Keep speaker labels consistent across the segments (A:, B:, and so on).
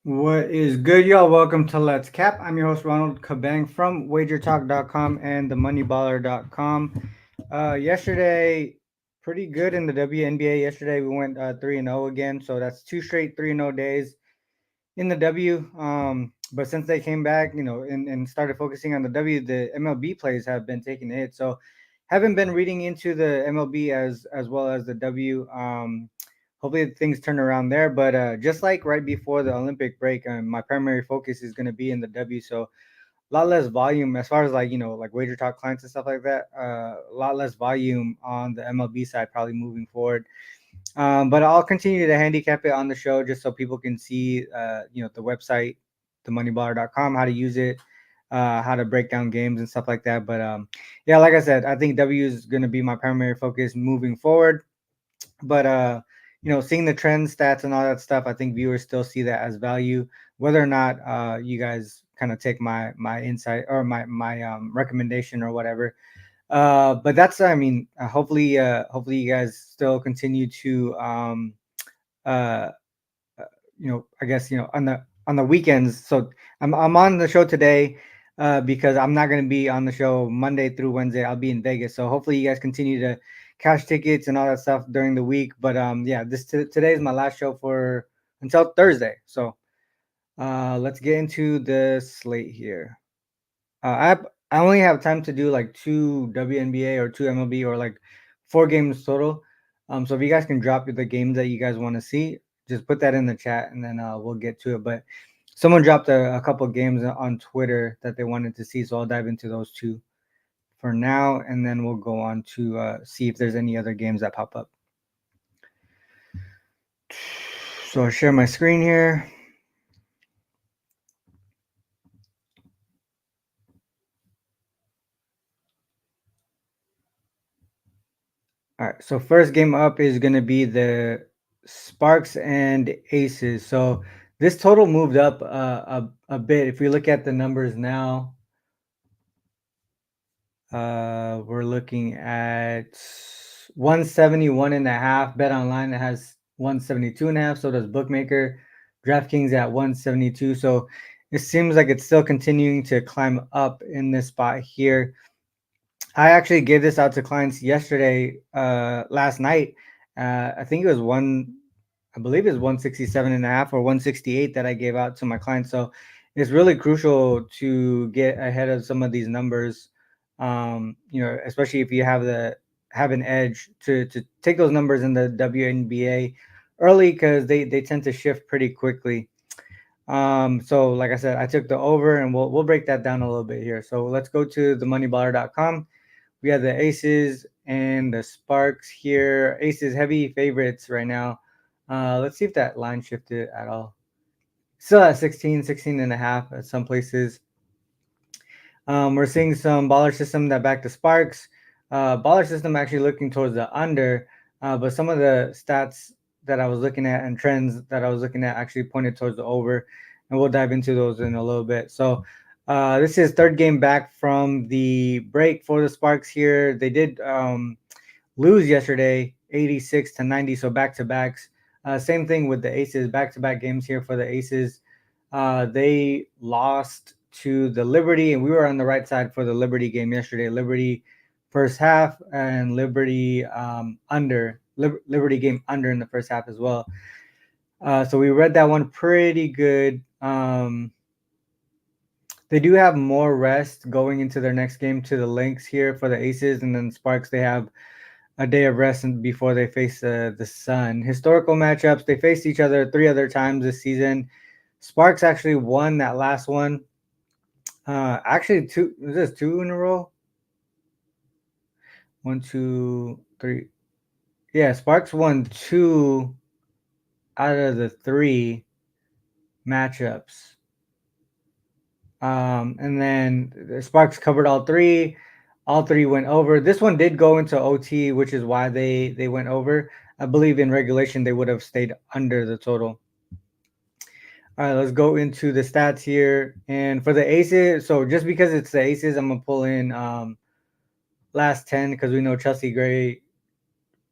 A: What is good, y'all? Welcome to Let's Cap. I'm your host, Ronald Cabang from wagertalk.com and themoneyballer.com. Yesterday, pretty good in the WNBA. Yesterday, we went 3-0 again, so that's two straight 3-0 days in the W. But since they came back, and started focusing on the W, the MLB plays have been taking a hit. So haven't been reading into the MLB as well as the W. Hopefully things turn around there. But just like right before the Olympic break, my primary focus is going to be in the W. So a lot less volume as far as like wager talk clients and stuff like that. A lot less volume on the MLB side probably moving forward. But I'll continue to handicap it on the show just so people can see, the website, themoneyballer.com, how to use it, how to break down games and stuff like that. But yeah, like I said, I think W is going to be my primary focus moving forward. But seeing the trends, stats, and all that stuff, I think viewers still see that as value, whether or not you guys kind of take my insight or my recommendation or whatever. But that's, I mean, hopefully you guys still continue to uh I guess, on the weekends. So I'm on the show today because I'm not going to be on the show Monday through Wednesday. I'll be in Vegas. So hopefully you guys continue to cash tickets and all that stuff during the week. But yeah, today is my last show for until Thursday. So let's get into the slate here. I only have time to do like two WNBA or two MLB or like four games total. So if you guys can drop the games that you guys want to see, just put that in the chat and then we'll get to it. But someone dropped a couple games on Twitter that they wanted to see, so I'll dive into those two for now, and then we'll go on to see if there's any other games that pop up. So I'll share my screen here. All right, so first game up is going to be the Sparks and Aces. So this total moved up a bit. If we look at the numbers now, we're looking at 171.5. Bet online, it has 172.5. So does Bookmaker. DraftKings at 172. So it seems like it's still continuing to climb up in this spot here. I actually gave this out to clients yesterday, last night. I think it was I believe it's 167.5 or 168 that I gave out to my clients. So it's really crucial to get ahead of some of these numbers. Especially if you have an edge to take those numbers in the WNBA early because they tend to shift pretty quickly. So like I said, I took the over and we'll break that down a little bit here. So let's go to themoneyballer.com. We have the Aces and the Sparks here. Aces heavy favorites right now. Let's see if that line shifted at all. Still at 16 and a half at some places. We're seeing some baller system that back the Sparks. Baller system actually looking towards the under, but some of the stats that I was looking at and trends that I was looking at actually pointed towards the over, and we'll dive into those in a little bit. So this is third game back from the break for the Sparks here. They did lose yesterday, 86-90, so back to backs. Same thing with the Aces, back to back games here for the Aces. They lost to the Liberty, and we were on the right side for the Liberty game yesterday. Liberty first half and Liberty Liberty game under in the first half as well. So we read that one pretty good. They do have more rest going into their next game to the Lynx here for the Aces, and then Sparks, they have a day of rest before they face the Sun. Historical matchups, they faced each other 3 other times this season. Sparks actually won that last one. Actually, is this 2 in a row? 1, 2, 3. Yeah, Sparks won 2 out of the 3 matchups. And then the Sparks covered all 3. All 3 went over. This one did go into OT, which is why they went over. I believe in regulation they would have stayed under the total. All right, let's go into the stats here. And for the Aces, so just because it's the Aces, I'm gonna pull in last 10 because we know Chelsea Gray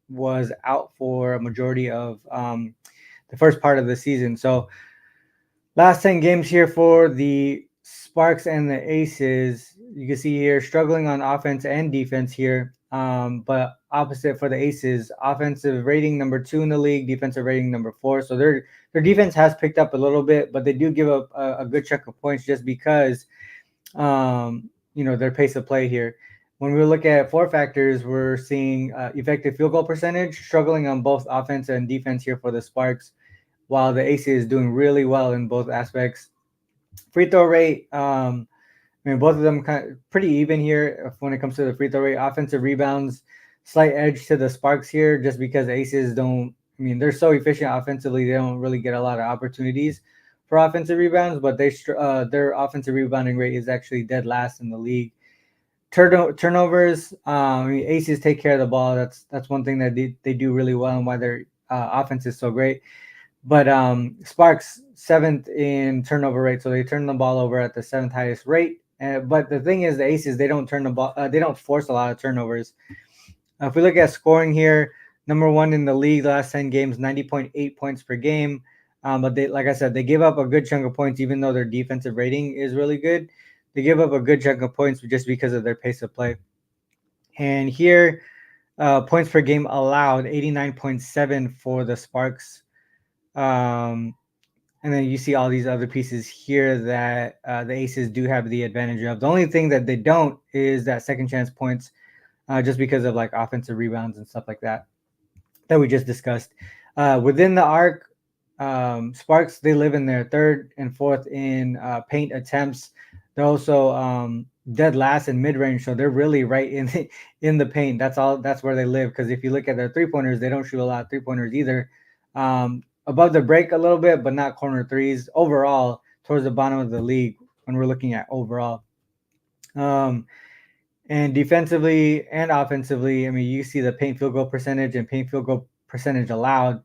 A: was out for a majority of the first part of the season. So Last 10 games here for the Sparks and the Aces. You can see here struggling on offense and defense here. But opposite for the Aces, offensive rating number 2 in the league, defensive rating number 4. So their defense has picked up a little bit, but they do give up a good chunk of points just because their pace of play here. When we look at four factors, we're seeing effective field goal percentage struggling on both offense and defense here for the Sparks, while the Aces is doing really well in both aspects. Free throw rate, both of them kind of pretty even here when it comes to the free throw rate. Offensive rebounds, slight edge to the Sparks here, just because Aces don't. They're so efficient offensively, they don't really get a lot of opportunities for offensive rebounds, but their offensive rebounding rate is actually dead last in the league. Turnovers, Aces take care of the ball. That's one thing that they do really well, and why their offense is so great. But Sparks 7th in turnover rate, so they turn the ball over at the 7th highest rate. But the thing is, the Aces, they don't turn the ball. They don't force a lot of turnovers. If we look at scoring here, number 1 in the league the last 10 games, 90.8 points per game. But they, like I said, they give up a good chunk of points, even though their defensive rating is really good. They give up a good chunk of points just because of their pace of play. And here, points per game allowed, 89.7 for the Sparks. And then you see all these other pieces here that the Aces do have the advantage of. The only thing that they don't is that second chance points, just because of like offensive rebounds and stuff like that we just discussed. Within the arc, Sparks, they live in their 3rd and 4th in paint attempts. They're also dead last in mid range, so they're really right in the paint. That's where they live. Because if you look at their 3-pointers, they don't shoot a lot of 3-pointers either. Above the break a little bit, but not corner threes. Overall, towards the bottom of the league when we're looking at overall. And defensively and offensively, you see the paint field goal percentage and paint field goal percentage allowed.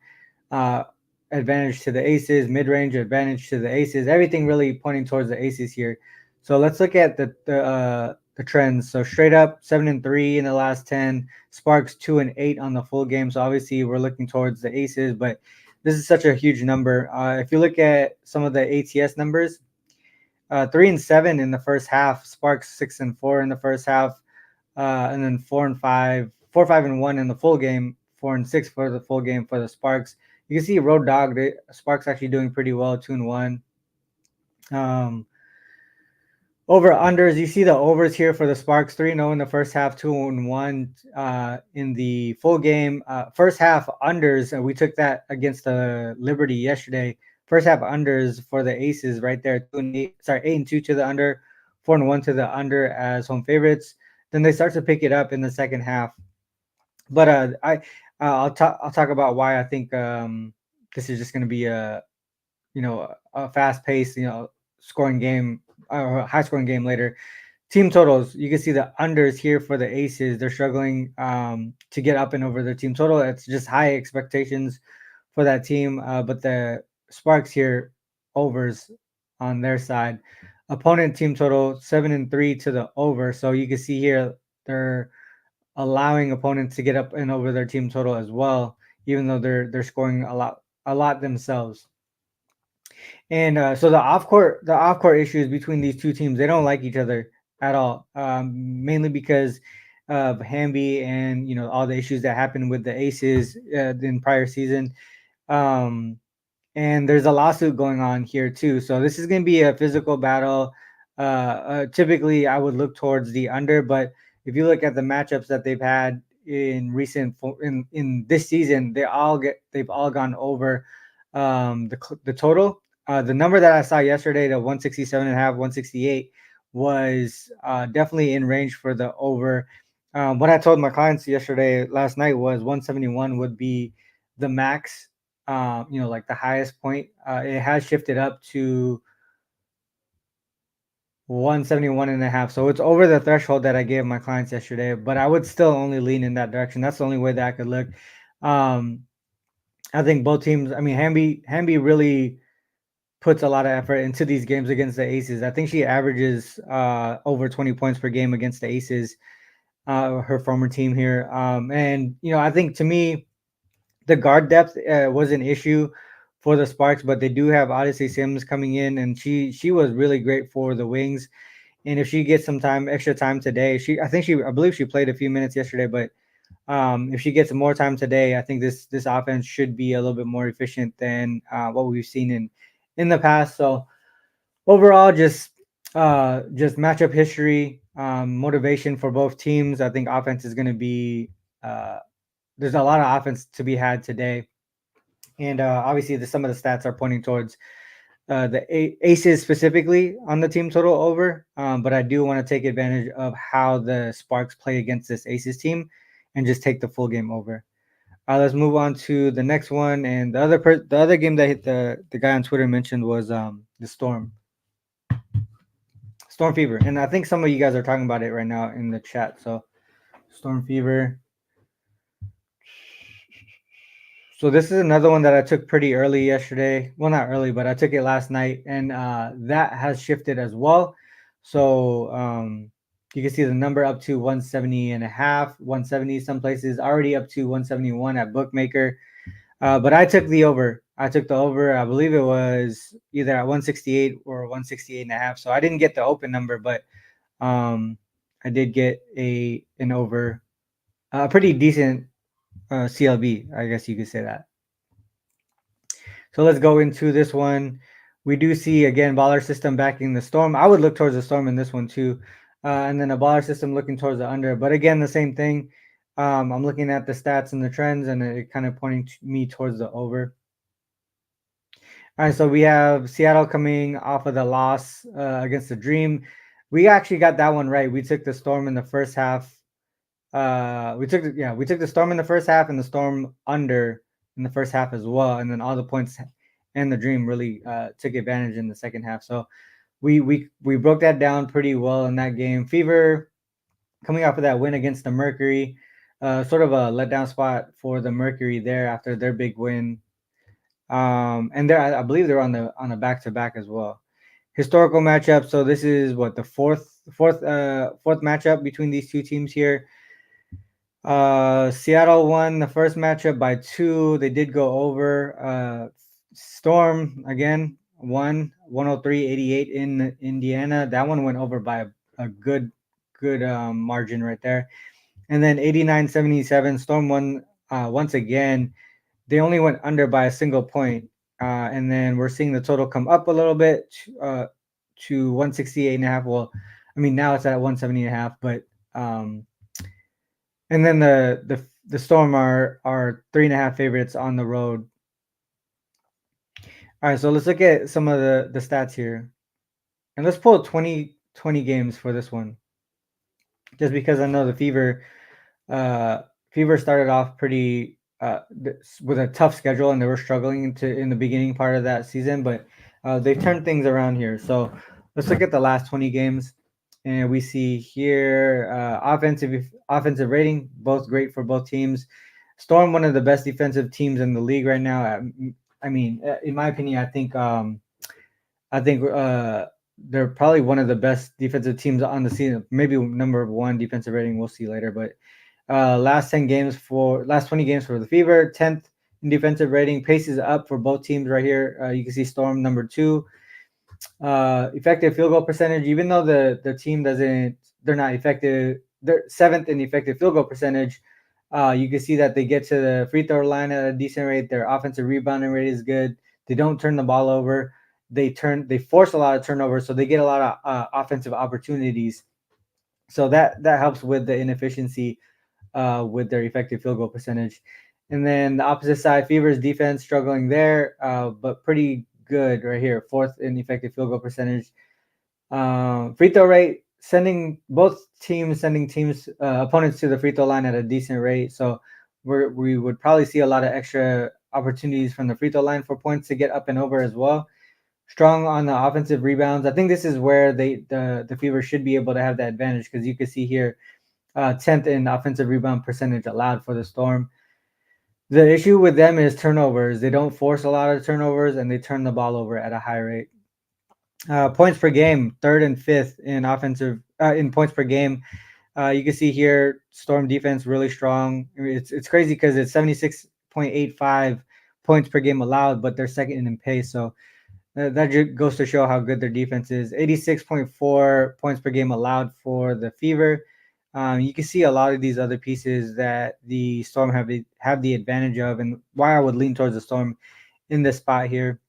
A: Advantage to the Aces, mid-range advantage to the Aces. Everything really pointing towards the Aces here. So let's look at the trends. So straight up 7-3 in the last 10. Sparks 2-8 on the full game. So obviously we're looking towards the Aces, but this is such a huge number. If you look at some of the ATS numbers, 3-7 in the first half. Sparks 6-4 in the first half, and then 4-5, 4-5-1 in the full game. 4-6 for the full game for the Sparks. You can see Road Dog, Sparks actually doing pretty well, 2-1. Over unders, you see the overs here for the Sparks, 3-0 in the first half, 2-1 in the full game. First half unders, we took that against the Liberty yesterday. First half unders for the Aces right there, 8-2 to the under, 4-1 to the under as home favorites. Then they start to pick it up in the second half. But I'll talk about why I think this is just going to be a fast paced scoring game, or high scoring game later. Team totals, you can see the unders here for the Aces. They're struggling to get up and over their team total. It's just high expectations for that team, but the Sparks here overs on their side. Opponent team total 7-3 to the over. So you can see here they're allowing opponents to get up and over their team total as well, even though they're scoring a lot themselves. And so the off court issues between these two teams, they don't like each other at all. Mainly because of Hamby and all the issues that happened with the Aces in prior season. And there's a lawsuit going on here too. So this is going to be a physical battle. Typically, I would look towards the under, but if you look at the matchups that they've had in this season, they've all gone over the total. The number that I saw yesterday, the 167.5, 168, was definitely in range for the over. What I told my clients last night was 171 would be the max. Like the highest point. It has shifted up to 171.5. So it's over the threshold that I gave my clients yesterday, but I would still only lean in that direction. That's the only way that I could look. I think both teams, Hamby really puts a lot of effort into these games against the Aces. I think she averages over 20 points per game against the Aces, her former team here. And I think, to me, the guard depth was an issue for the Sparks, but they do have Odyssey Sims coming in, and she was really great for the Wings. And if she gets some time, extra time today, I believe she played a few minutes yesterday, but if she gets more time today, I think this offense should be a little bit more efficient than what we've seen in the past. So overall, just matchup history, motivation for both teams. I think offense is going to be there's a lot of offense to be had today, and obviously some of the stats are pointing towards aces specifically on the team total over. But I do want to take advantage of how the Sparks play against this aces team, and just take the full game over. Let's move on to the next one, and the other game that hit the guy on Twitter mentioned was the Storm Fever, and I think some of you guys are talking about it right now in the chat. So Storm Fever. So this is another one that I took pretty early yesterday. Well, not early, but I took it last night, and that has shifted as well. So you can see the number up to 170 and a half, 170 some places, already up to 171 at Bookmaker. But I took the over. I took the over. I believe it was either at 168 or 168 and a half. So I didn't get the open number, but I did get an over, a pretty decent CLB, I guess you could say that. So let's go into this one. We do see again baller system backing the Storm. I would look towards the Storm in this one too, and then a baller system looking towards the under. But again, the same thing. I'm looking at the stats and the trends, and it kind of pointing me towards the over. All right, so we have Seattle coming off of the loss against the Dream. We actually got that one right. We took the Storm in the first half. We took the Storm in the first half and the Storm under in the first half as well, and then all the points and the Dream really took advantage in the second half. So we broke that down pretty well in that game. Fever coming off of that win against the Mercury, sort of a letdown spot for the Mercury there after their big win. And I believe they're on a back to back as well. Historical matchup. So this is what the fourth matchup between these two teams here. Seattle won the first matchup by 2. They did go over. Storm again won 103-88 in Indiana. That one went over by a good margin right there. And then 89-77, Storm won once again. They only went under by a single point. And then we're seeing the total come up a little bit to 168.5. Well, I mean, now it's at 170.5, but and then the Storm are 3.5 favorites on the road. All right, so let's look at some of the stats here, and let's pull 20 games for this one, just because I know the Fever started off pretty with a tough schedule, and they were struggling in the beginning part of that season, but they've turned things around here. So let's look at the last 20 games. And we see here offensive rating, both great for both teams. Storm, one of the best defensive teams in the league right now. I mean, in my opinion, I think they're probably one of the best defensive teams on the season. Maybe number 1 defensive rating. We'll see later. But last 20 games for the Fever, 10th in defensive rating. Pace is up for both teams right here. You can see Storm number 2. Effective field goal percentage, even though the team they're not effective, they're 7th in effective field goal percentage. You can see that they get to the free throw line at a decent rate. Their offensive rebounding rate is good. They don't turn the ball over. They force a lot of turnovers, so they get a lot of offensive opportunities. So that helps with the inefficiency with their effective field goal percentage. And then the opposite side, Fever's defense struggling there, but pretty good right here. 4th in effective field goal percentage. Free throw rate, sending opponents to the free throw line at a decent rate. So we would probably see a lot of extra opportunities from the free throw line for points to get up and over as well. Strong on the offensive rebounds. I think this is where the Fever should be able to have that advantage, because you can see here 10th in offensive rebound percentage allowed for the Storm. The issue with them is turnovers. They don't force a lot of turnovers, and they turn the ball over at a high rate. Points per game, 3rd and 5th in points per game. You can see here Storm defense really strong. It's crazy because it's 76.85 points per game allowed, but they're second in pace. So that goes to show how good their defense is. 86.4 points per game allowed for the Fever. You can see a lot of these other pieces that the Storm have the advantage of, and why I would lean towards the Storm in this spot here.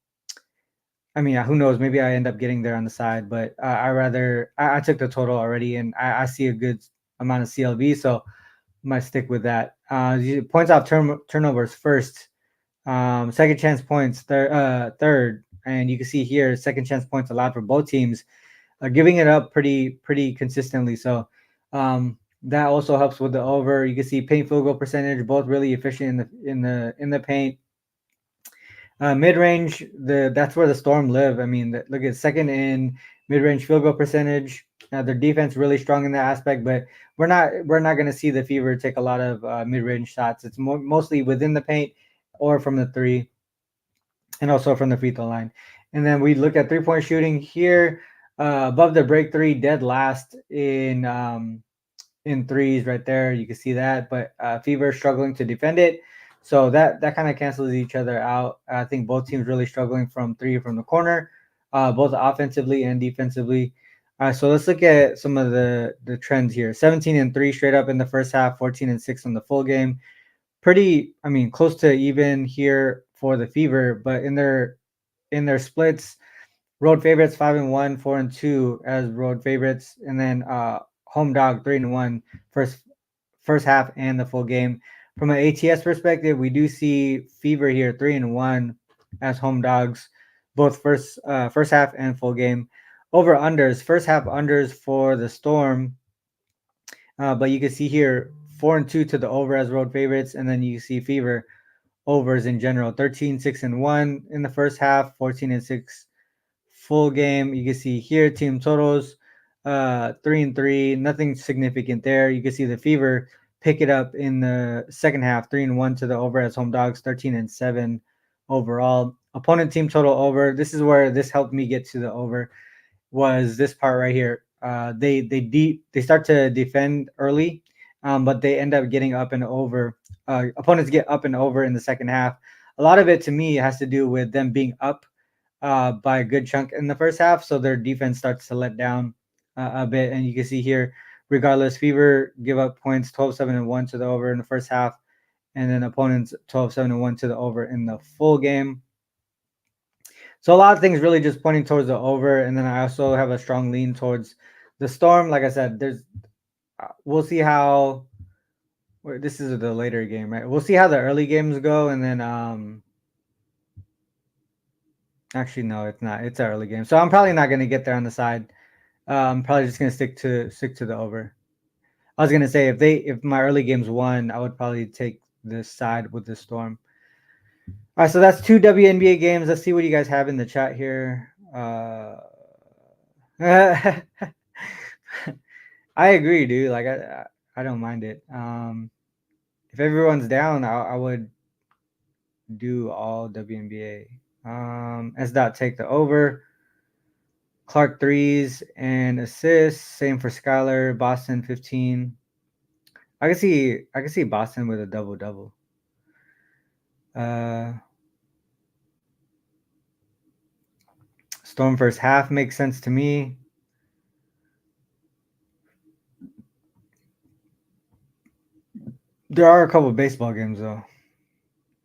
A: I mean, who knows? Maybe I end up getting there on the side, but I took the total already, and I see a good amount of CLV, so I might stick with that. Points off turnovers first, second chance points third, and you can see here second chance points allowed for both teams, giving it up pretty consistently. So that also helps with the over. You can see paint field goal percentage, both really efficient in the paint. Mid range, that's where the Storm live. I mean, look at second in mid range field goal percentage. Their defense really strong in that aspect, but we're not going to see the Fever take a lot of mid range shots. It's mostly within the paint or from the three, and also from the free throw line. And then we look at 3-point shooting here, above the break three, dead last in threes right there. You can see that, but Fever struggling to defend it. So that kind of cancels each other out. I think both teams really struggling from three from the corner, both offensively and defensively. So let's look at some of the trends here. 17-3 straight up in the first half, 14-6 in the full game. Pretty, I mean, close to even here for the Fever, but in their splits, road favorites 5-1, 4-2 as road favorites, and then home dog 3-1 first half and the full game. From an ATS perspective, we do see Fever here 3-1 as home dogs, both first half and full game. Over unders, first half unders for the Storm, but you can see here 4-2 to the over as road favorites, and then you see Fever overs in general 13-6-1 in the first half, 14-6 full game. You can see here team totals 3-3, nothing significant there. You can see the Fever pick it up in the second half, 3-1 to the over as home dogs, 13-7 overall. Opponent team total over. This is where this helped me get to the over, was this part right here. They start to defend early, but they end up getting up and over. Opponents get up and over in the second half. A lot of it to me has to do with them being up by a good chunk in the first half, so their defense starts to let down a bit. And you can see here, regardless, Fever give up points 12-7-1 to the over in the first half, and then opponents 12-7-1 to the over in the full game. So a lot of things really just pointing towards the over, and then I also have a strong lean towards the Storm. Like I said, we'll see how. This is the later game, right? We'll see how the early games go, and then actually no, it's not. It's an early game, so I'm probably not going to get there on the side. I'm probably just going to stick to the over. I was going to say if my early games won, I would probably take this side with the Storm. All right, so that's 2 WNBA games. Let's see what you guys have in the chat here. I agree, dude. Like I don't mind it. If everyone's down, I would do all WNBA. S. Take the over. Clark threes and assists. Same for Skylar. Boston 15. I can see Boston with a double. Storm first half makes sense to me. There are a couple of baseball games though.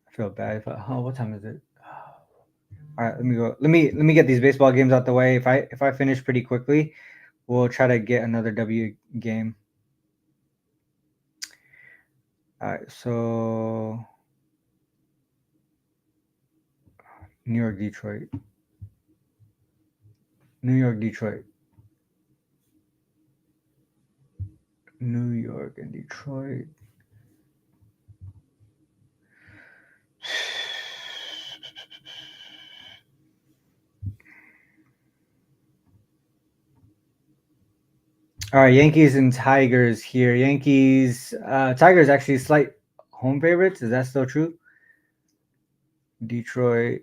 A: I feel bad. What time is it? All right, let me go. Let me get these baseball games out the way. If I finish pretty quickly, we'll try to get another W game. All right, so New York, Detroit. New York and Detroit. All right, Yankees and Tigers here. Tigers actually slight home favorites. Is that still true? Detroit.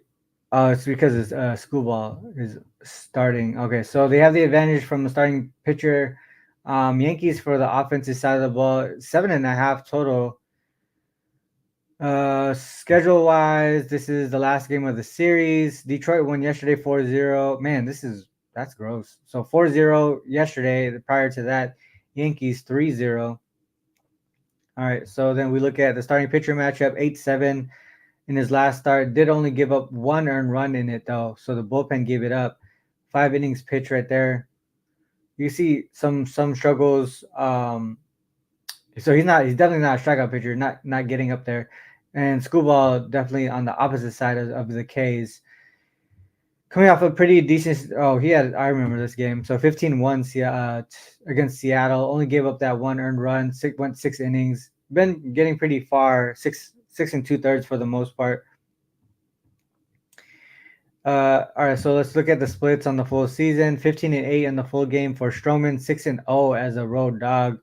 A: Oh, it's because it's school ball is starting. Okay, so they have the advantage from the starting pitcher. Yankees for the offensive side of the ball, 7.5 total. Schedule wise, this is the last game of the series. Detroit won yesterday 4-0. Man, that's gross. So 4-0 yesterday. Prior to that, Yankees 3-0. All right, so then we look at the starting pitcher matchup, 8-7 in his last start. Did only give up one earned run in it though, so the bullpen gave it up. 5 innings pitch right there. You see some struggles. So he's definitely not a strikeout pitcher, not getting up there. And Schoolball definitely on the opposite side of the K's. Coming off a pretty decent. I remember this game. So 15-1 against Seattle. Only gave up that one earned run. Went 6 innings. Been getting pretty far. Six and 2/3 for the most part. All right, so let's look at the splits on the full season. 15-8 in the full game for Stroman. 6-0 as a road dog.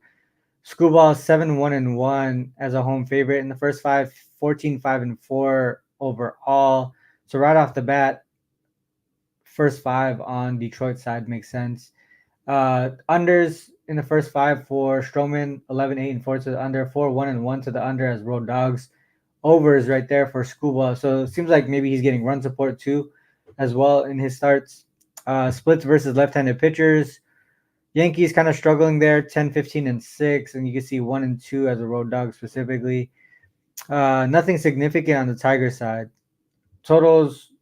A: Schoolball 7-1-1 as a home favorite in the first five. 14-5-4 overall. So right off the bat, first five on Detroit side makes sense. Unders in the first five for Stroman, 11-8-4 to the under, 4-1-1 to the under as road dogs. Overs right there for Schoolball. So it seems like maybe he's getting run support too, as well in his starts. Splits versus left-handed pitchers. Yankees kind of struggling there, 10-15-6, and you can see 1-2 as a road dog specifically. Nothing significant on the Tiger side. Totals,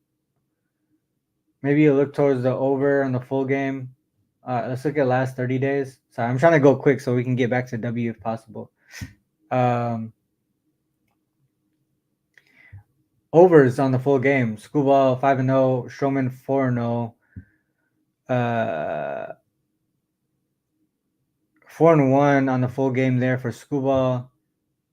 A: maybe you look towards the over on the full game. Let's look at last 30 days. Sorry, I'm trying to go quick so we can get back to W if possible. Overs on the full game. Schoolball 5-0, Stroman 4-0. 4-1 on the full game there for Schoolball.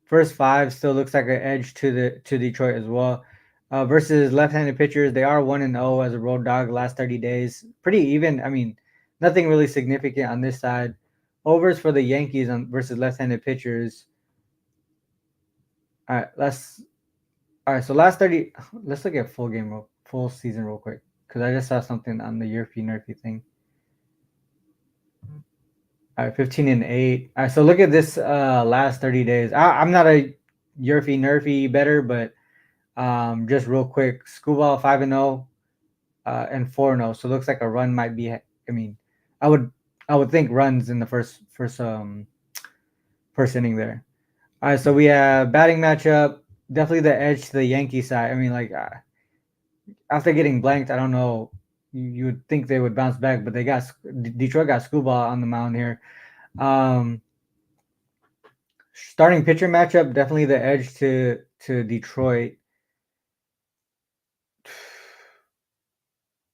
A: First five still looks like an edge to Detroit as well. Versus left-handed pitchers, they are 1-0 as a road dog last 30 days. Pretty even. I mean, nothing really significant on this side. Overs for the Yankees versus left-handed pitchers. All right, so last 30. Let's look at full season real quick because I just saw something on the Yerfy Nerfy thing. All right, 15-8. All right, so look at this last 30 days. I'm not a Yerfy Nerfy bettor, but just real quick, Schoolball 5-0 and 4-0. So it looks like a run might be. I mean, I would think runs in the first inning there. All right, so we have batting matchup. Definitely the edge to the Yankee side. I mean, like after getting blanked, I don't know. You would think they would bounce back, but Detroit got Schoolball on the mound here. Starting pitcher matchup, definitely the edge to Detroit.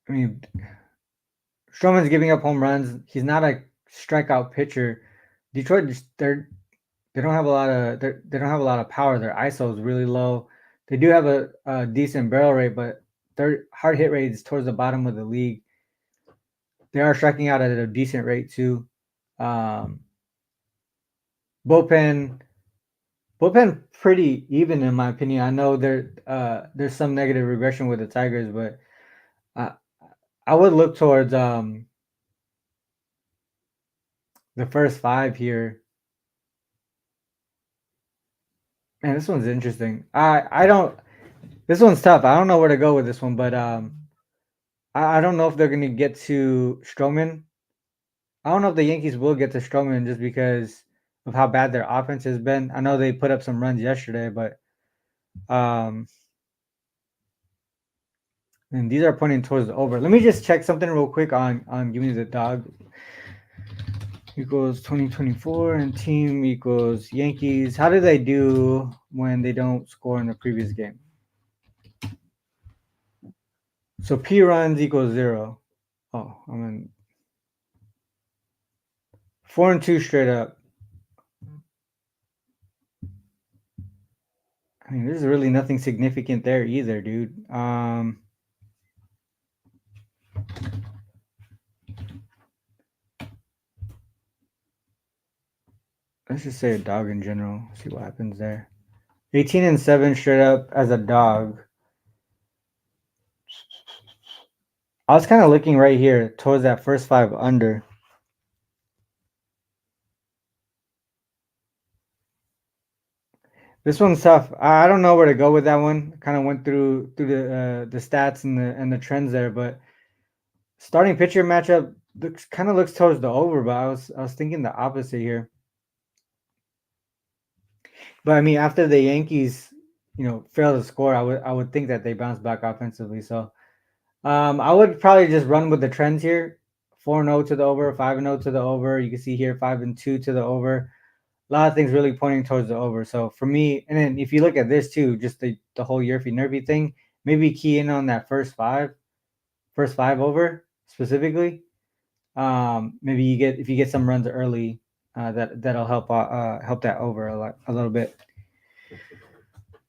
A: I mean, Stroman's giving up home runs. He's not a strikeout pitcher. Detroit they don't have a lot of power. Their ISO is really low. They do have a decent barrel rate, but their hard hit rate is towards the bottom of the league. They are striking out at a decent rate too. Bullpen pretty even in my opinion. I know there's some negative regression with the Tigers, but I would look towards the first five here. Man, this one's interesting. This one's tough. I don't know where to go with this one, but I don't know if they're gonna get to Stroman. I don't know if the Yankees will get to Stroman just because of how bad their offense has been. I know they put up some runs yesterday, but and these are pointing towards the over. Let me just check something real quick on give me the dog equals 2024 and team equals Yankees. How do they do when they don't score in the previous game? So P runs equals 0. Oh, I'm in 4-2 straight up. I mean, there's really nothing significant there either, dude. Let's just say a dog in general. See what happens there. 18-7 straight up as a dog. I was kind of looking right here towards that first five under. This one's tough. I don't know where to go with that one. Kind of went through the stats and the trends there, but starting pitcher matchup looks towards the over, but I was thinking the opposite here. But I mean, after the Yankees, failed to score, I would think that they bounce back offensively. So I would probably just run with the trends here. 4-0 to the over, 5-0 to the over. You can see here 5-2 to the over. A lot of things really pointing towards the over. So for me, and then if you look at this too, just the whole Yerfy Nerfy thing, maybe key in on that first five over specifically. Maybe if you get some runs early, that'll help that over a little bit.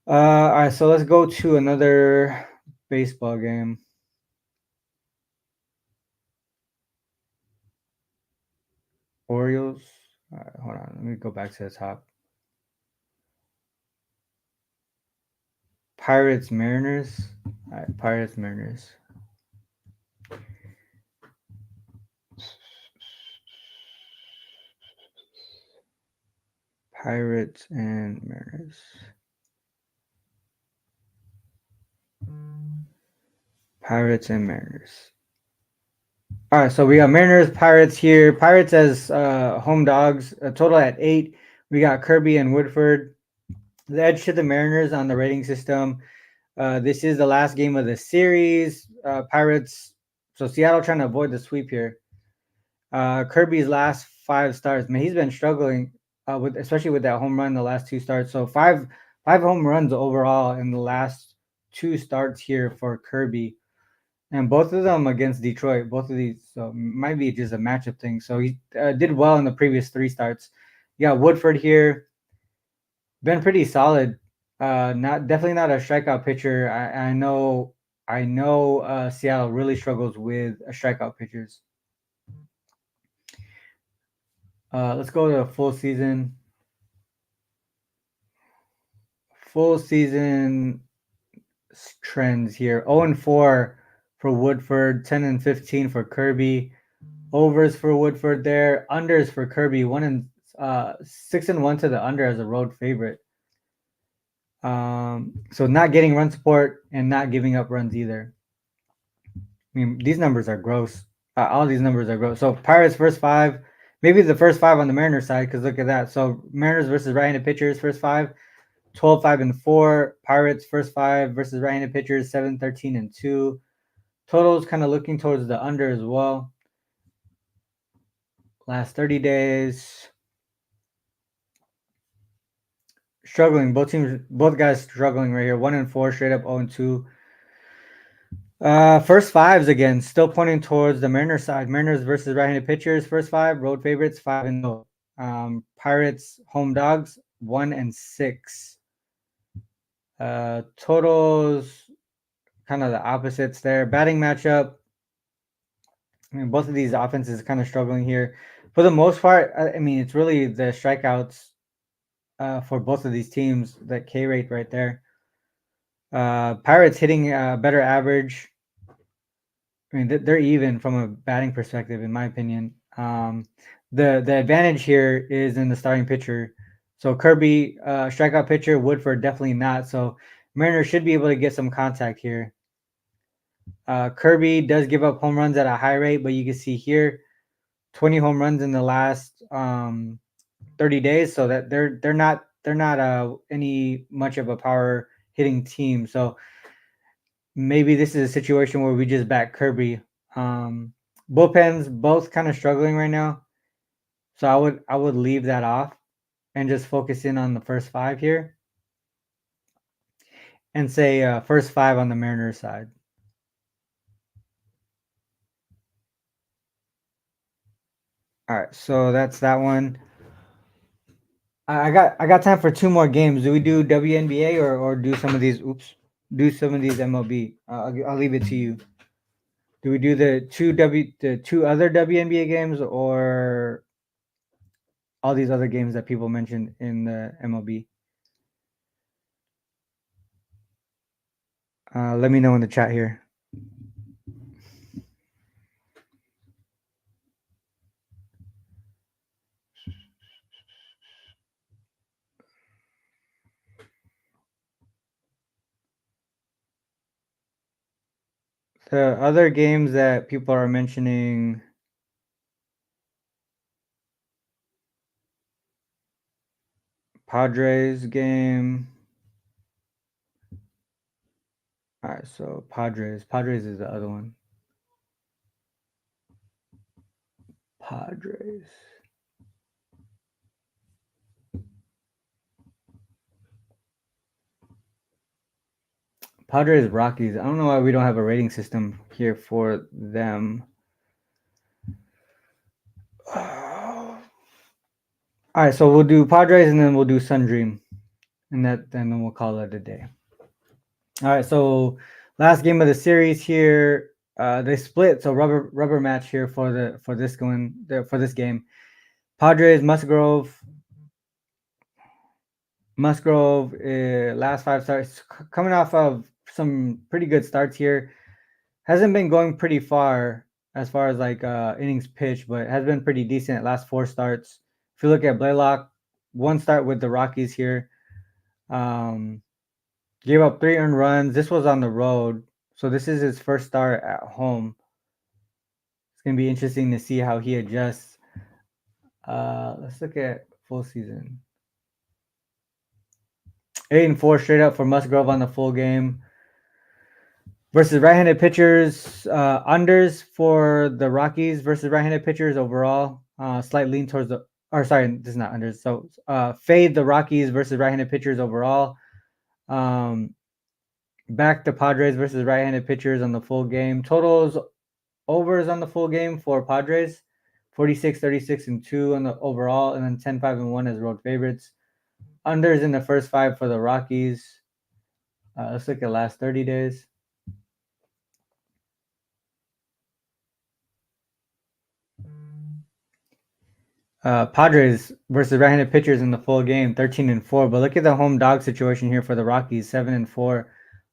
A: All right, so let's go to another baseball game. Orioles. All right, hold on. Let me go back to the top. Pirates, Mariners. All right, Pirates, Mariners. Pirates and Mariners. Pirates and Mariners. All right, so we got Mariners, Pirates here. Pirates as home dogs, a total at 8. We got Kirby and Woodford. The edge to the Mariners on the rating system. This is the last game of the series. Pirates, so Seattle trying to avoid the sweep here. Kirby's last 5 starts, man, he's been struggling especially with that home run the last 2 starts. So five home runs overall in the last 2 starts here for Kirby. And both of them against Detroit. Both of these, so might be just a matchup thing. So he did well in the previous 3 starts. You got Woodford here, been pretty solid. Definitely not a strikeout pitcher. I know Seattle really struggles with strikeout pitchers. Let's go to full season. Full season trends here. 0-4 for Woodford, 10-15 for Kirby. Overs for Woodford there. Unders for Kirby. 6-1 to the under as a road favorite. So not getting run support and not giving up runs either. I mean, these numbers are gross. All these numbers are gross. So Pirates first 5, maybe the first 5 on the Mariners side, because look at that. So Mariners versus right-handed pitchers first 5, 12-5-4. Pirates first 5 versus right-handed pitchers 7-13-2. Totals kind of looking towards the under as well. Last 30 days. Struggling. Both guys struggling right here. 1-4, straight up 0-2. First 5s again, still pointing towards the Mariners side. Mariners versus right-handed pitchers. First 5, road favorites 5-0. Pirates home dogs 1-6. Totals kind of the opposites there. Batting matchup. I mean, both of these offenses kind of struggling here. For the most part, I mean, it's really the strikeouts for both of these teams, that K rate right there. Pirates hitting a better average. I mean, they're even from a batting perspective, in my opinion. The advantage here is in the starting pitcher. So Kirby, strikeout pitcher, Woodford definitely not. So Mariners should be able to get some contact here. Kirby does give up home runs at a high rate, but you can see here 20 home runs in the last 30 days. So that they're not any much of a power hitting team. So maybe this is a situation where we just back Kirby. Bullpens both kind of struggling right now. So I would leave that off and just focus in on the first 5 here. And say first 5 on the Mariners side. All right, so that's that one. I got time for 2 more games. Do we do WNBA or do some of these? Do some of these MLB. I'll leave it to you. Do we do the 2 other WNBA games or all these other games that people mentioned in the MLB? Let me know in the chat here. The other games that people are mentioning, Padres game. All right, so Padres is the other one. Padres. Padres Rockies. I don't know why we don't have a rating system here for them. All right, so we'll do Padres and then we'll do Sun Dream, and then we'll call it a day. All right, so last game of the series here. They split, so rubber match here for this game. Padres Musgrove. Last 5 starts, coming off of some pretty good starts here. Hasn't been going pretty far as like innings pitched, but has been pretty decent last 4 starts. If you look at Blaylock, 1 start with the Rockies here. Gave up 3 earned runs. This was on the road, so this is his first start at home. It's gonna be interesting to see how he adjusts. Let's look at full season. 8-4 straight up for Musgrove on the full game. Versus right-handed pitchers, unders for the Rockies versus right-handed pitchers overall. Slight lean towards the, or sorry, this is not unders. So fade the Rockies versus right-handed pitchers overall. Back the Padres versus right-handed pitchers on the full game. Totals overs on the full game for Padres, 46, 36, and 2 on the overall, and then 10, 5, and 1 as road favorites. Unders in the first 5 for the Rockies. Let's look at last 30 days. Padres versus right-handed pitchers in the full game, 13-4. But look at the home dog situation here for the Rockies, 7-4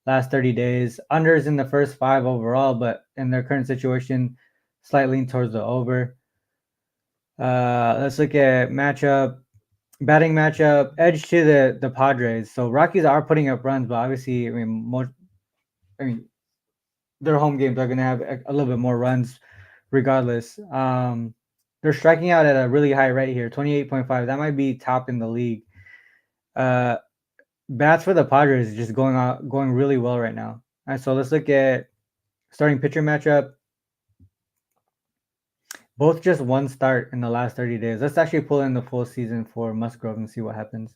A: last 30 days. Unders in the first 5 overall, but in their current situation, slightly lean towards the over. Let's look at batting matchup, edge to the Padres. So Rockies are putting up runs, but obviously, their home games are going to have a little bit more runs, regardless. They're striking out at a really high rate here, 28.5. That might be top in the league. Bats for the Padres is just going really well right now. All right, so let's look at starting pitcher matchup. Both just 1 start in the last 30 days. Let's actually pull in the full season for Musgrove and see what happens.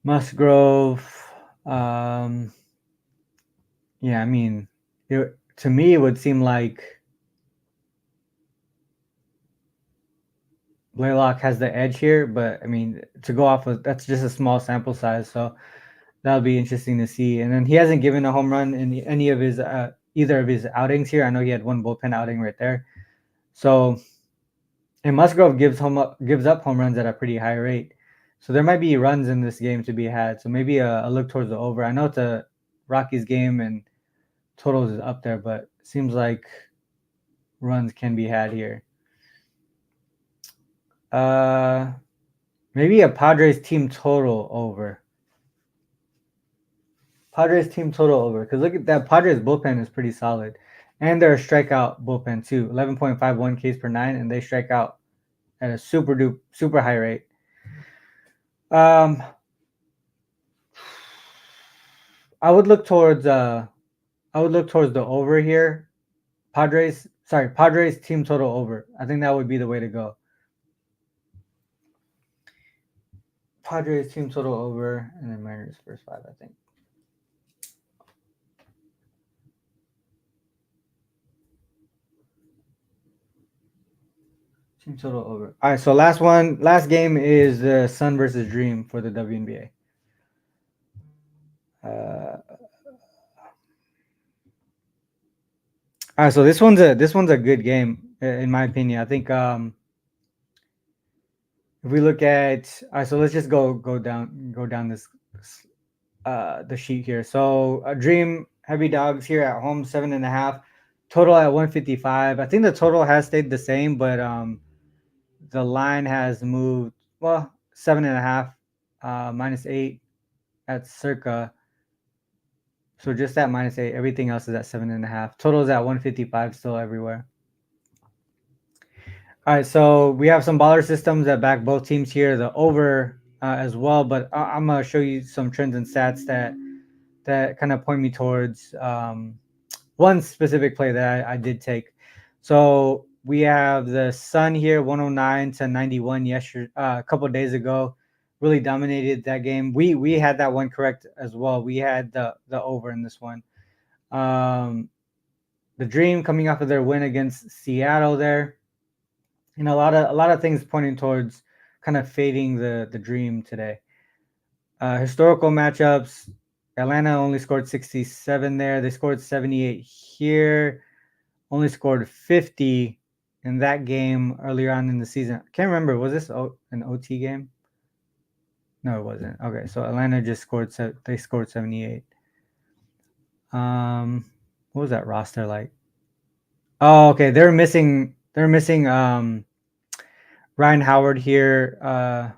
A: Musgrove, yeah, to me, it would seem like Blaylock has the edge here, but to go off of, that's just a small sample size, so that'll be interesting to see. And then he hasn't given a home run in any of his either of his outings here. I know he had 1 bullpen outing right there. So, and Musgrove gives up home runs at a pretty high rate. So there might be runs in this game to be had. So maybe a look towards the over. I know it's a Rockies game and totals is up there, but it seems like runs can be had here. Maybe a Padres team total over. Because look at that. Padres bullpen is pretty solid. And they're a strikeout bullpen too. 11.51 Ks per 9, and they strike out at a super high rate. I would look towards the over here. Padres team total over. I think that would be the way to go. Padres team total over, and then Mariners first 5, I think. Team total over. All right, so last game is the Sun versus Dream for the WNBA. All right, so this one's a good game in my opinion. I think if we look at, all right, so let's just go down this the sheet here. So Dream heavy dogs here at home, 7.5, total at 155. I think the total has stayed the same, but the line has moved. Well, 7.5, -8 at circa. So just at -8. Everything else is at 7.5. Total is at 155 still everywhere. All right, so we have some baller systems that back both teams here, the over as well. But I'm gonna show you some trends and stats that kind of point me towards one specific play that I did take. So we have the Sun here, 109 to 91 yesterday, a couple of days ago, really dominated that game. We had that one correct as well. We had the over in this one. The Dream coming off of their win against Seattle there, and a lot of things pointing towards kind of fading the Dream today. Historical matchups. Atlanta only scored 67 there. They scored 78 here. Only scored 50 in that game earlier on in the season. I can't remember. Was this an OT game? No, it wasn't. Okay, so Atlanta just scored. They scored 78. What was that roster like? Oh, okay. They're missing. Ryan Howard here.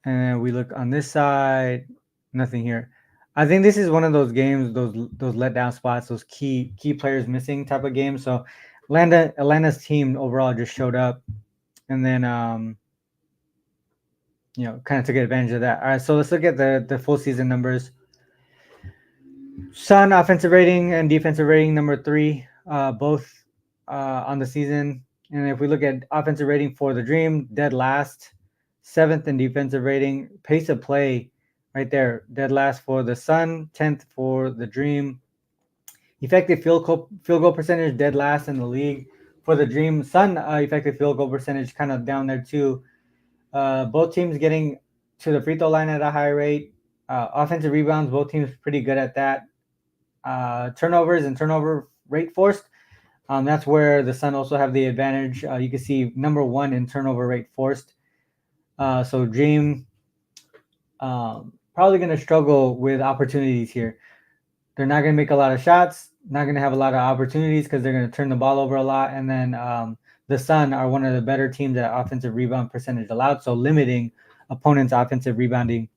A: And we look on this side. Nothing here. I think this is one of those games, those letdown spots, those key players missing type of games. So Atlanta's team overall just showed up, and then kind of took advantage of that. All right, so let's look at the full season numbers. Sun offensive rating and defensive rating number 3, both on the season. And if we look at offensive rating for the Dream, dead last, 7th in defensive rating. Pace of play, right there, dead last for the Sun, 10th for the Dream. Effective field goal percentage, dead last in the league for the Dream. Sun effective field goal percentage kind of down there too. Both teams getting to the free throw line at a high rate. Offensive rebounds, both teams pretty good at that. Turnovers and turnover rate forced. That's where the Sun also have the advantage. You can see number 1 in turnover rate forced. So Dream probably going to struggle with opportunities here. They're not going to make a lot of shots, not going to have a lot of opportunities because they're going to turn the ball over a lot. And then the Sun are one of the better teams at offensive rebound percentage allowed, so limiting opponents' offensive rebounding.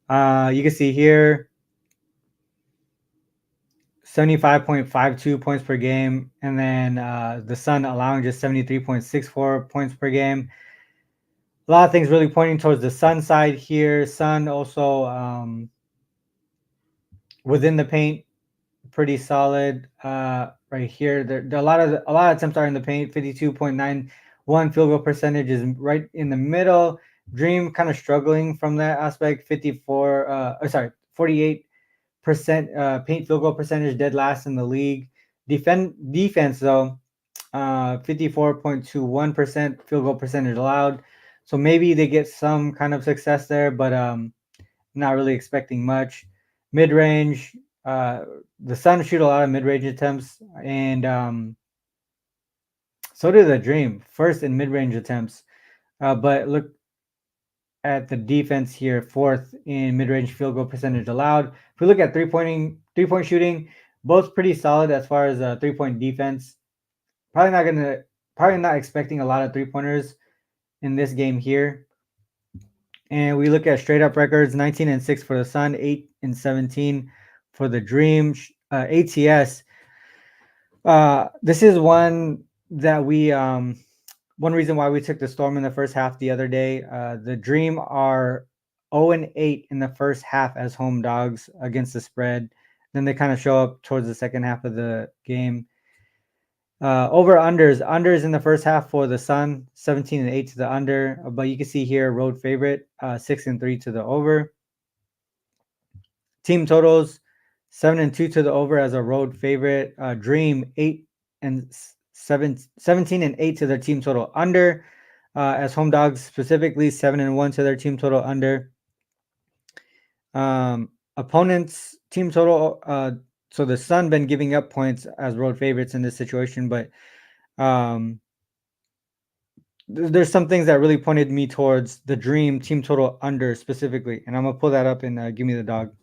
A: You can see here 75.52 points per game, and then the Sun allowing just 73.64 points per game. A lot of things really pointing towards the Sun side here. Sun also within the paint, pretty solid right here. There a lot of attempts are in the paint. 52.91 field goal percentage is right in the middle. Dream kind of struggling from that aspect. 48% paint field goal percentage, dead last in the league. Defense though, 54.21% field goal percentage allowed. So maybe they get some kind of success there, but not really expecting much. Mid range, the Sun shoot a lot of mid range attempts, and so did the Dream, first in mid range attempts. But look at the defense here, 4th in mid range field goal percentage allowed. If we look at 3-point shooting, both pretty solid as far as 3-point defense. Probably not expecting a lot of 3-pointers in this game here. And we look at straight up records: 19-6 for the Sun, 8-17 for the Dream. ATS. This is one that we one reason why we took the Storm in the first half the other day. The Dream are 0-8 in the first half as home dogs against the spread. Then they kind of show up towards the second half of the game. Over unders in the first half for the Sun, 17-8 to the under, but you can see here road favorite, 6-3 to the over. Team totals, 7-2 to the over as a road favorite. Dream 17-8 to their team total under, as home dogs specifically 7-1 to their team total under. Opponents team total, so the Sun been giving up points as road favorites in this situation, but there's some things that really pointed me towards the Dream team total under specifically, and I'm gonna pull that up and give me the dog.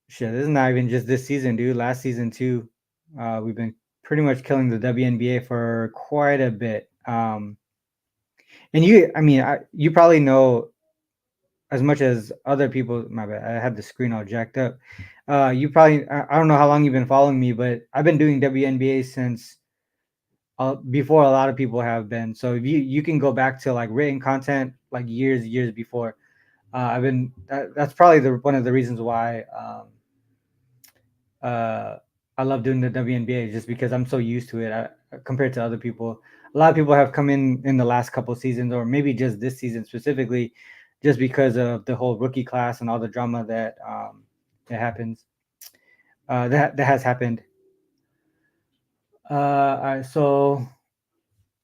A: Shit, this is not even just this season, dude. Last season too, we've been pretty much killing the WNBA for quite a bit. And you probably know as much as other people. My bad, I had the screen all jacked up. You probably, I don't know how long you've been following me, but I've been doing WNBA since before a lot of people have been. So if you can go back to like written content like years before. I've been that's probably one of the reasons why uh, I love doing the WNBA, just because I'm so used to it compared to other people. A lot of people have come in the last couple seasons, or maybe just this season specifically, just because of the whole rookie class and all the drama that happens that has happened. All right, so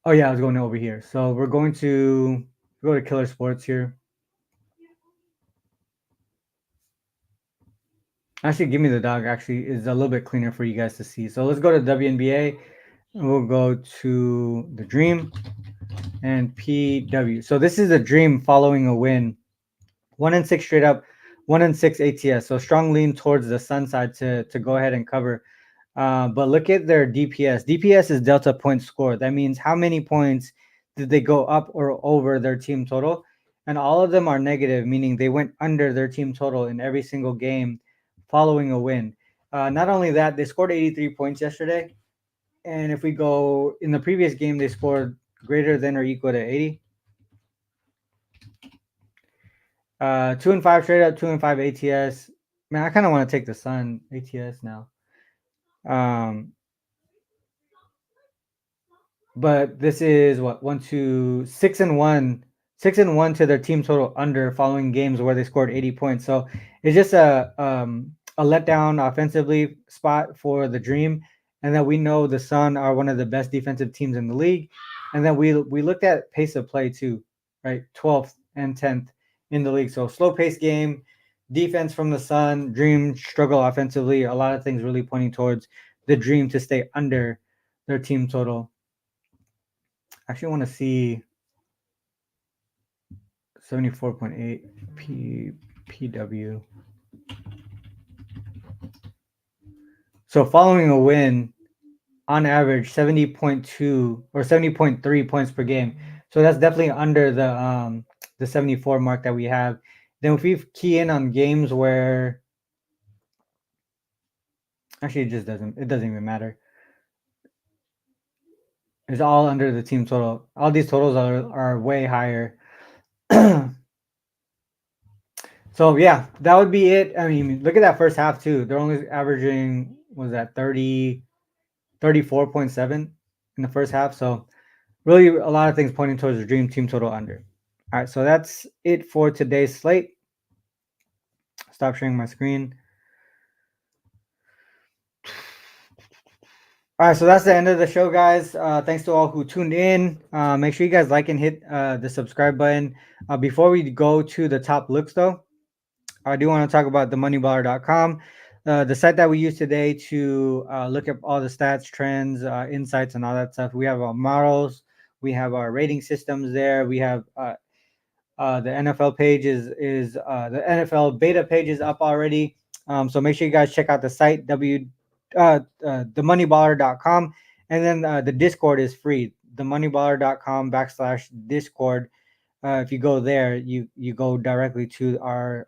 A: oh yeah, I was going over here. So we're going to go to Killer Sports here. Actually, give me the dog. Actually, is a little bit cleaner for you guys to see. So let's go to WNBA. And we'll go to the Dream and PW. So this is a Dream following a win, 1-6 straight up, 1-6 ATS. So strong lean towards the Sun side to go ahead and cover. But look at their DPS. DPS is delta points scored. That means how many points did they go up or over their team total? And all of them are negative, meaning they went under their team total in every single game following a win. Not only that, they scored 83 points yesterday. And if we go in the previous game, they scored greater than or equal to 80. 2-5 straight up, 2-5 ATS. Man, I kind of want to take the Sun ATS now. Um, but this is what 1, 2, 6-1, 6-1 to their team total under following games where they scored 80 points. So it's just a letdown offensively spot for the Dream, and then we know the Sun are one of the best defensive teams in the league, and then we looked at pace of play too, right? 12th and 10th in the league. So slow pace game, defense from the Sun. Dream struggle offensively. A lot of things really pointing towards the Dream to stay under their team total. I actually want to see 74.8 PW. So following a win, on average 70.2 or 70.3 points per game. So that's definitely under the 74 mark that we have. Then if we key in on games where actually it doesn't even matter. It's all under the team total. All these totals are way higher. So yeah, that would be it. I mean, look at that first half too. They're only averaging was that 34.7 in the first half. So really a lot of things pointing towards the Dream team total under. All right, so that's it for today's slate. Stop sharing my screen. All right, so that's the end of the show, guys. Thanks to all who tuned in. Make sure you guys like and hit the subscribe button. Before we go to the top looks, though, I do want to talk about themoneyballer.com, the site that we use today to look at all the stats, trends, insights, and all that stuff. We have our models, we have our rating systems there. We have the NFL page is the NFL beta page is up already. So make sure you guys check out the site themoneyballer.com, and then the Discord is free. Themoneyballer.com/Discord. If you go there, you go directly to our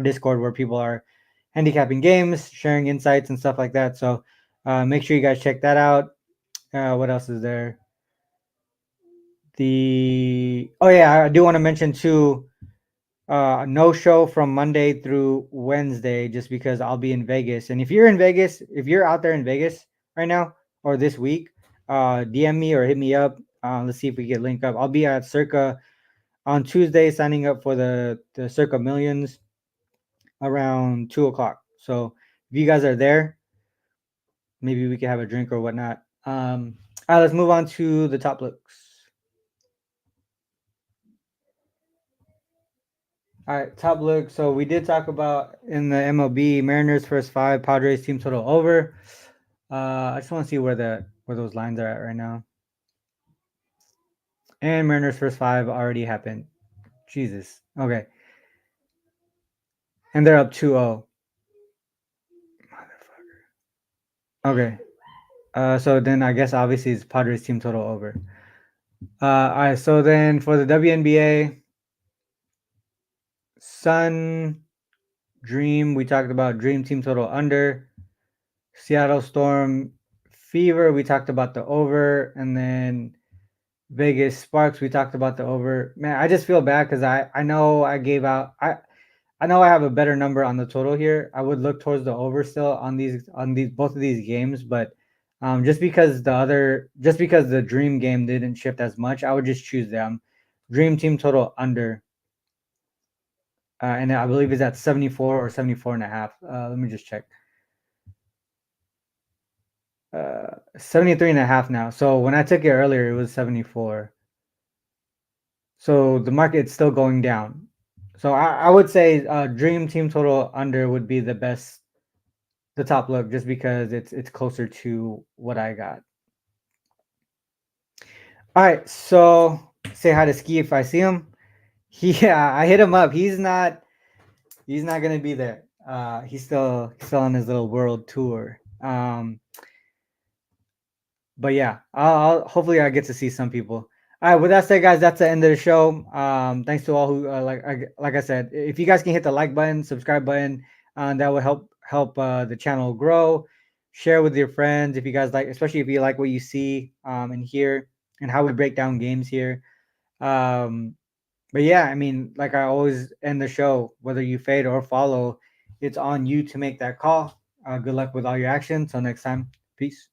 A: Discord where people are handicapping games, sharing insights and stuff like that. So make sure you guys check that out. What else is there? Oh yeah, I do want to mention too. No show from Monday through Wednesday, just because I'll be in Vegas. And if you're in Vegas, if you're out there in Vegas right now or this week, DM me or hit me up. Let's see if we can link up. I'll be at Circa on Tuesday, signing up for the Circa Millions around 2 o'clock. So if you guys are there, maybe we can have a drink or whatnot. All right, let's move on to the top looks. All right, top look. So we did talk about in the MLB Mariners first five, Padres team total over. I just want to see where those lines are at right now. And Mariners first five already happened. Jesus. Okay. And they're up 2-0. Motherfucker. Okay. So then I guess obviously it's Padres team total over. All right. So then for the WNBA, Sun, Dream. We talked about Dream team total under. Seattle Storm, Fever. We talked about the over, and then Vegas Sparks. We talked about the over. Man, I just feel bad because I know I gave out I know I have a better number on the total here. I would look towards the over still on these both of these games, but just because the Dream game didn't shift as much, I would just choose them. Dream team total under, and I believe it's at 74 or 74 and a half. Let me just check. 73 and a half now. So when I took it earlier, it was 74. So the market's still going down. So I would say Dream team total under would be the top look, just because it's closer to what I got. All right, so say hi to Ski if I see him. Yeah, I hit him up. He's not gonna be there. He's still on his little world tour. But yeah, I'll hopefully I get to see some people. All right, with that said, guys, that's the end of the show. Thanks to all who like I said, if you guys can hit the like button, subscribe button, that will help the channel grow. Share with your friends if you guys like, especially if you like what you see and hear and how we break down games here. Um, but yeah, I mean, like I always end the show, whether you fade or follow, it's on you to make that call. Good luck with all your actions. Till next time, peace.